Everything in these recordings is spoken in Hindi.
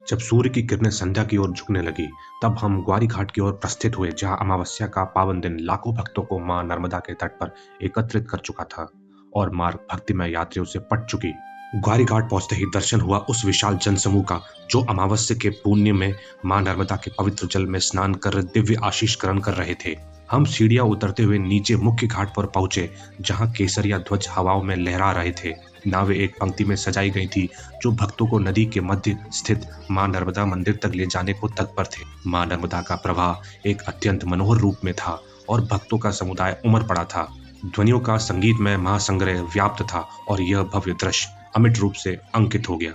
जब सूर्य की किरणें संध्या की ओर झुकने लगी, तब हम ग्वारी घाट की ओर प्रस्थित हुए, जहां अमावस्या का पावन दिन लाखों भक्तों को मां नर्मदा के तट पर एकत्रित कर चुका था और मार्ग भक्तिमय यात्रियों से पट चुकी। ग्वारी घाट पहुंचते ही दर्शन हुआ उस विशाल जनसमूह का, जो अमावस्या के पुण्य में मां नर्मदा के पवित्र जल में स्नान कर दिव्य आशीष ग्रहण कर रहे थे। हम सीढ़ियां उतरते हुए नीचे मुख्य घाट पर पहुंचे, जहां केसरिया ध्वज हवाओं में लहरा रहे थे। नावें एक पंक्ति में सजाई गई थी, जो भक्तों को नदी के मध्य स्थित मां नर्मदा मंदिर तक ले जाने को तत्पर थे। मां नर्मदा का प्रवाह एक अत्यंत मनोहर रूप में था और भक्तों का समुदाय उमड़ पड़ा था। ध्वनियों का संगीतमय महासंग्रह व्याप्त था और यह भव्य दृश्य अमिट रूप से अंकित हो गया।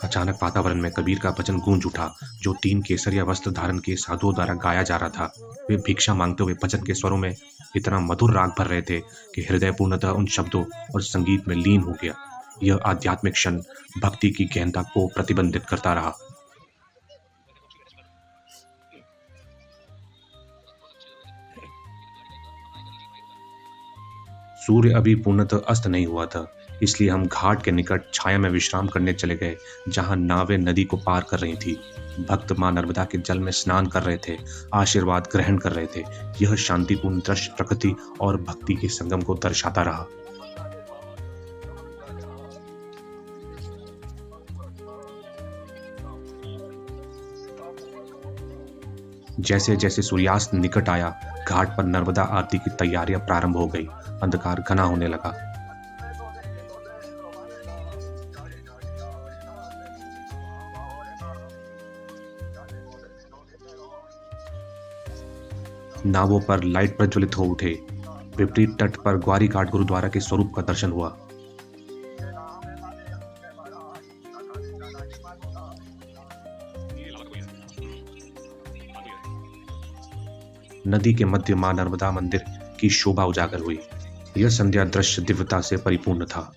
अचानक वातावरण में कबीर का भजन गूंज उठा, जो 3 केसरिया वस्त्र धारण किए साधुओं द्वारा गाया जा रहा था। वे भिक्षा मांगते हुए भजन के स्वरों में इतना मधुर राग भर रहे थे कि हृदय पूर्णतः उन शब्दों और संगीत में लीन हो गया। यह आध्यात्मिक क्षण भक्ति की गहनता को प्रतिबिंबित करता रहा। सूर्य अभी पूर्णतः अस्त नहीं हुआ था, इसलिए हम घाट के निकट छाया में विश्राम करने चले गए, जहां नावें नदी को पार कर रही थी। भक्त मां नर्मदा के जल में स्नान कर रहे थे, आशीर्वाद ग्रहण कर रहे थे। यह शांतिपूर्ण दृश्य प्रकृति और भक्ति के संगम को दर्शाता रहा। जैसे जैसे सूर्यास्त निकट आया, घाट पर नर्मदा आरती की तैयारियां प्रारंभ हो गई। अंधकार घना होने लगा। नावों पर लाइट प्रज्वलित हो उठे। विपरीत तट पर ग्वारी घाट गुरुद्वारा के स्वरूप का दर्शन हुआ। नदी के मध्य मां नर्मदा मंदिर की शोभा उजागर हुई। यह संध्या दृश्य दिव्यता से परिपूर्ण था।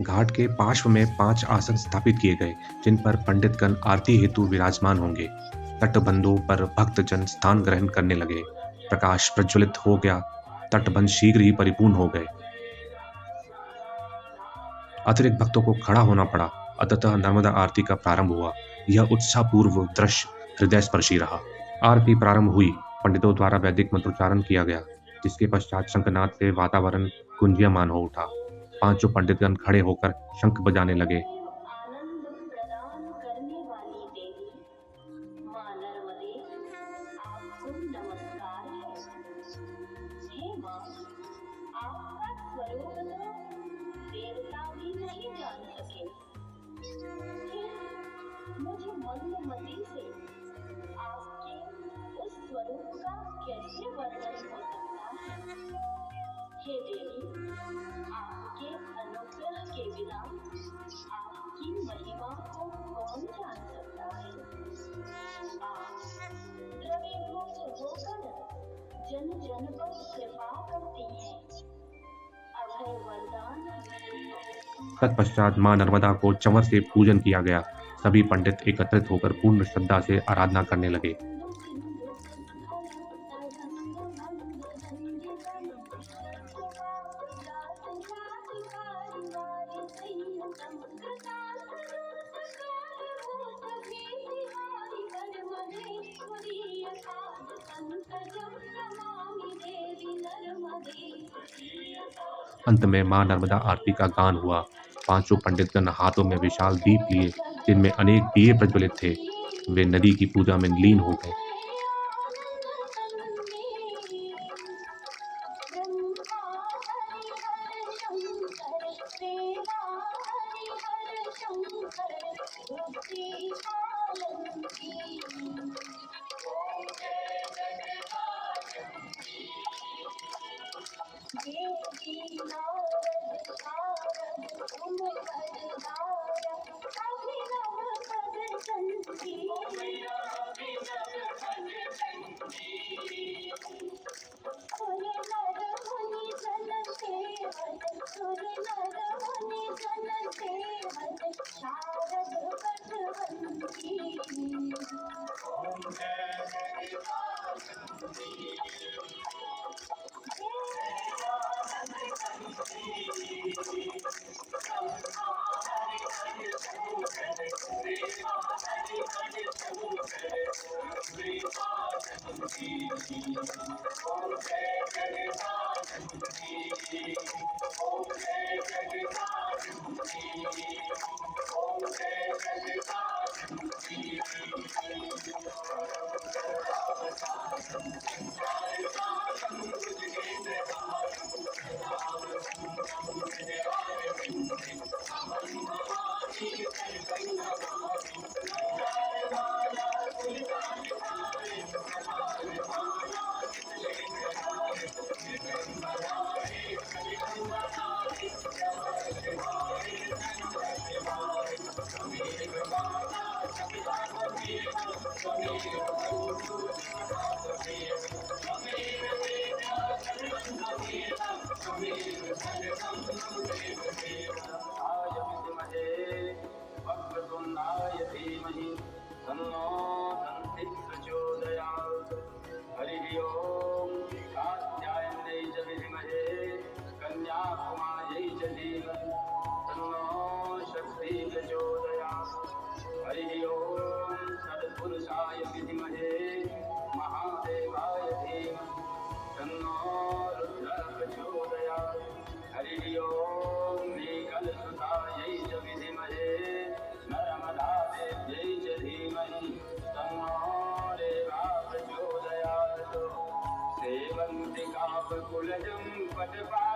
घाट के पार्श्व में 5 आसन स्थापित किए गए, जिन पर पंडितगण आरती हेतु विराजमान होंगे। तटबंधों पर भक्तजन स्थान ग्रहण करने लगे। प्रकाश प्रज्वलित हो गया। तटबंध शीघ्र ही परिपूर्ण हो गए। अतिरिक्त भक्तों को खड़ा होना पड़ा। अंततः नर्मदा आरती का प्रारंभ हुआ। यह उत्साहपूर्व दृश्य हृदयस्पर्शी रहा। आरती प्रारंभ हुई। पंडितों द्वारा वैदिक मंत्रोच्चारण किया गया, जिसके पश्चात शंखनाद से वातावरण गुंजयमान हो उठा। 5 पंडितगण खड़े होकर शंख बजाने लगे। तत्पश्चात मां नर्मदा को चंवर से पूजन किया गया। सभी पंडित एकत्रित होकर पूर्ण श्रद्धा से आराधना करने लगे। अंत में मां नर्मदा आरती का गान हुआ। पांचों पंडितगण हाथों में विशाल दीप लिए, जिनमें अनेक दिए प्रज्वलित थे। वे नदी की पूजा में लीन हो गए। सेवन्तिका कुलजं पटवा